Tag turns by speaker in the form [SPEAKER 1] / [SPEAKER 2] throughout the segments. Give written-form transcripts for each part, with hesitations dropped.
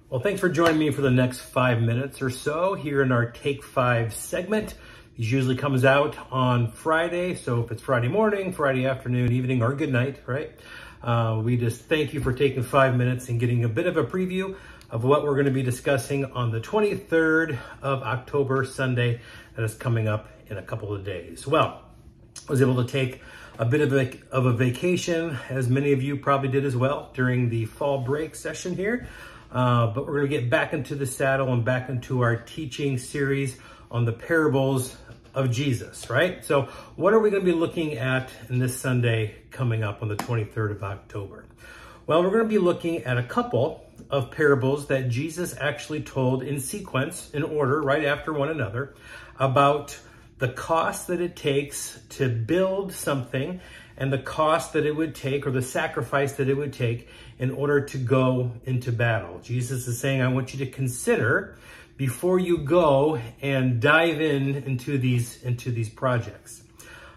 [SPEAKER 1] Well, thanks for joining me for the next 5 minutes or so here in our Take 5 segment. These usually comes out on Friday, so if it's Friday morning, Friday afternoon, evening, or good night, right? We just thank you for taking 5 minutes and getting a bit of a preview of what we're going to be discussing on the 23rd of October, Sunday, that is coming up in a couple of days. Well, I was able to take a bit of a vacation, as many of you probably did as well, during the fall break session here. But we're going to get back into the saddle and back into our teaching series on the parables of Jesus, right? So what are we going to be looking at in this Sunday coming up on the 23rd of October? Well, we're going to be looking at a couple of parables that Jesus actually told in sequence, in order, right after one another, about the cost that it takes to build something and the cost that it would take, or the sacrifice that it would take in order to go into battle. Jesus is saying, I want you to consider before you go and dive into these projects.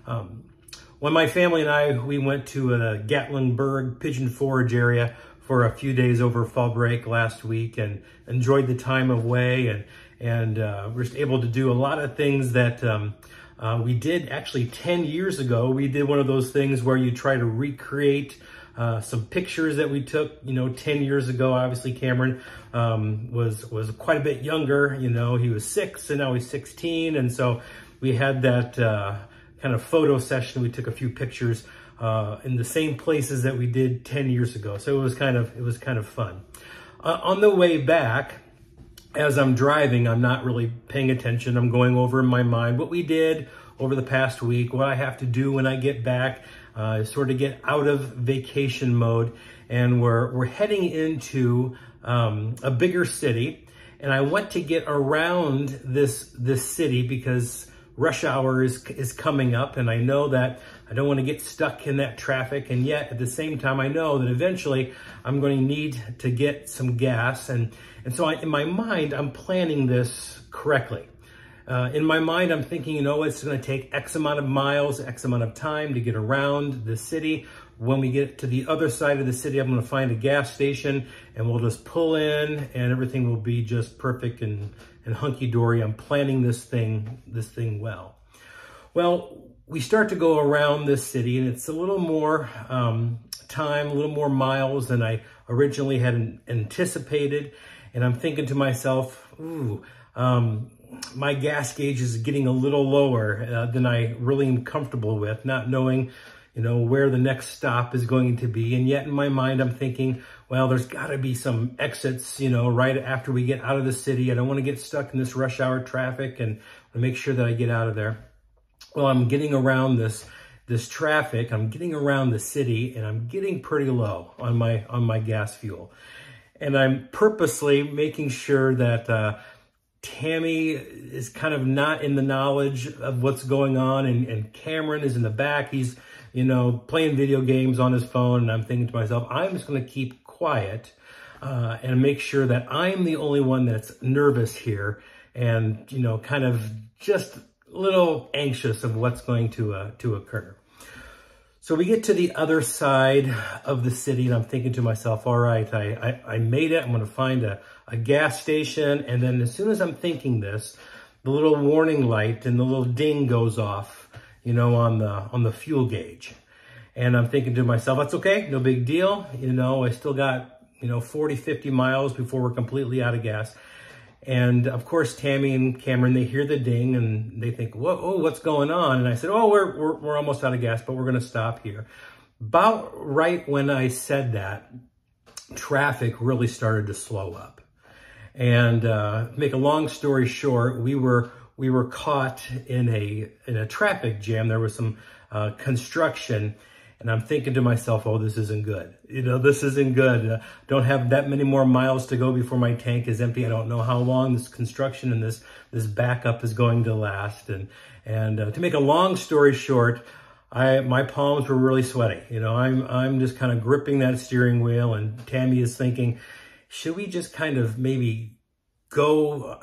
[SPEAKER 1] When my family and we went to Gatlinburg Pigeon Forge area for a few days over fall break last week and enjoyed the time away, and we're able to do a lot of things that we did actually 10 years ago. We did one of those things where you try to recreate some pictures that we took, 10 years ago. Obviously, Cameron was quite a bit younger. He was 6 and now he's 16. And so we had that kind of photo session. We took a few pictures in the same places that we did 10 years ago. So it was kind of fun. On the way back, as I'm driving, I'm not really paying attention. I'm going over in my mind what we did over the past week, what I have to do when I get back, sort of get out of vacation mode. And we're heading into a bigger city. And I want to get around this city because rush hour is coming up. And I know that I don't want to get stuck in that traffic. And yet at the same time, I know that eventually I'm going to need to get some gas. And so in my mind, I'm planning this correctly. In my mind, I'm thinking, it's going to take X amount of miles, X amount of time to get around the city. When we get to the other side of the city, I'm going to find a gas station and we'll just pull in and everything will be just perfect and hunky-dory. I'm planning this thing well. Well, we start to go around this city and it's a little more time, a little more miles than I originally had anticipated. And I'm thinking to myself, my gas gauge is getting a little lower than I really am comfortable with, not knowing, where the next stop is going to be. And yet in my mind, I'm thinking, well, there's got to be some exits, right after we get out of the city. I don't want to get stuck in this rush hour traffic and make sure that I get out of there. Well, I'm getting around this traffic. I'm getting around the city and I'm getting pretty low on my gas fuel. And I'm purposely making sure that Tammy is kind of not in the knowledge of what's going on. And Cameron is in the back. He's, playing video games on his phone. And I'm thinking to myself, I'm just going to keep quiet and make sure that I'm the only one that's nervous here. And, kind of just a little anxious of what's going to occur. So we get to the other side of the city and I'm thinking to myself, all right, I made it. I'm going to find a gas station. And then as soon as I'm thinking this, the little warning light and the little ding goes off, on the fuel gauge. And I'm thinking to myself, that's okay. No big deal. I still got, 40, 50 miles before we're completely out of gas. And of course, Tammy and Cameron, they hear the ding and they think, whoa, what's going on? And I said, we're almost out of gas, but we're going to stop here. About right when I said that, traffic really started to slow up. And make a long story short, we were caught in a traffic jam. There was some construction. And I'm thinking to myself, oh, this isn't good. This isn't good. Don't have that many more miles to go before my tank is empty. I don't know how long this construction and this backup is going to last. And to make a long story short, my palms were really sweaty. I'm just kind of gripping that steering wheel, and Tammy is thinking, should we just kind of maybe go,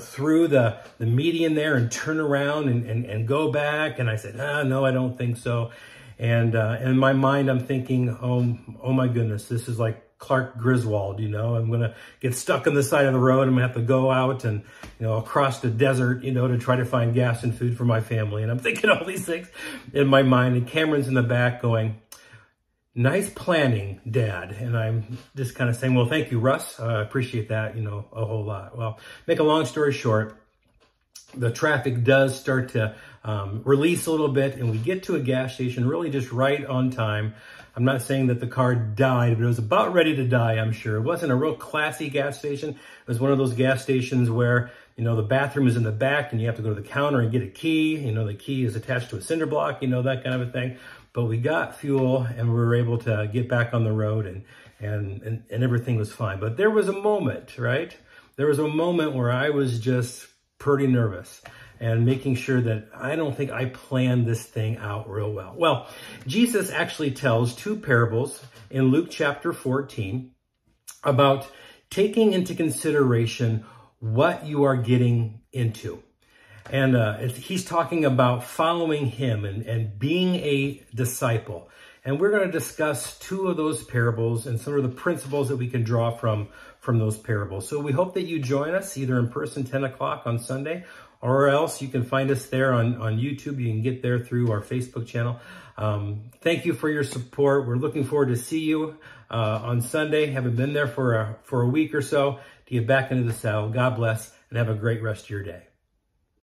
[SPEAKER 1] through the median there and turn around and go back? And I said, no, I don't think so. And in my mind, I'm thinking, oh my goodness, this is like Clark Griswold, you know, I'm going to get stuck on the side of the road. I'm going to have to go out and, you know, across the desert, you know, to try to find gas and food for my family. And I'm thinking all these things in my mind, and Cameron's in the back going, nice planning, Dad. And I'm just kind of saying, well, thank you, Russ. I appreciate that, you know, a whole lot. Well, make a long story short, the traffic does start to release a little bit, and we get to a gas station really just right on time. I'm not saying that the car died, but it was about ready to die, I'm sure. It wasn't a real classy gas station. It was one of those gas stations where, you know, the bathroom is in the back and you have to go to the counter and get a key. You know, the key is attached to a cinder block, you know, that kind of a thing. But we got fuel and we were able to get back on the road, and everything was fine. But there was a moment, right? There was a moment where I was just pretty nervous and making sure that I don't think I planned this thing out real well. Well, Jesus actually tells two parables in Luke chapter 14 about taking into consideration what you are getting into. And he's talking about following him and being a disciple. And we're going to discuss two of those parables and some of the principles that we can draw from those parables. So we hope that you join us either in person 10 o'clock on Sunday, or else you can find us there on YouTube. You can get there through our Facebook channel. Thank you for your support. We're looking forward to see you on Sunday. Haven't been there for a week or so to get back into the saddle. God bless and have a great rest of your day.